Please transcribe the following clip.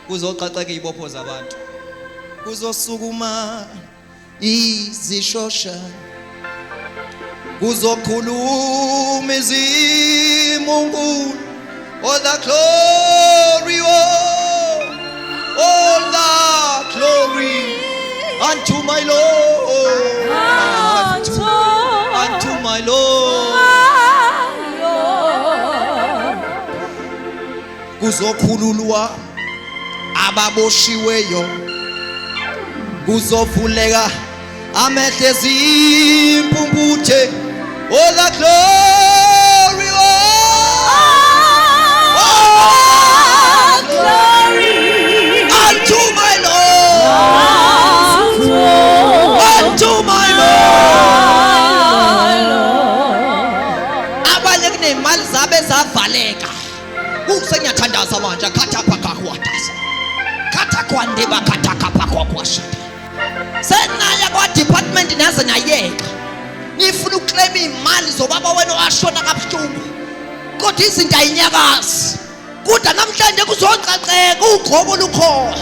kuzoqaqeka izibopho zabantu, kuzosukuma izishosha, kuzokhuluma izimungu. All the glory, all the glory unto my Lord, unto my Lord. Kuzokhululwa ababoshiweyo, kuzovuleka amehlo ezimpumputhe. All the glory, glory unto my Lord, unto my Lord. Abanye kunemali zabe zavaleka. Usengyathandaza manje khatha phakahuatasa. Khatha kwandeba khatha kapha kwakwashata. Senaya kwa department naze nayeka. Nifuna uclaim imali zobaba wena washona kabuhlungu. Kodwa izinto ayinyakazi. Kuda namhlanje kuzocaceka ugqobo lukhona.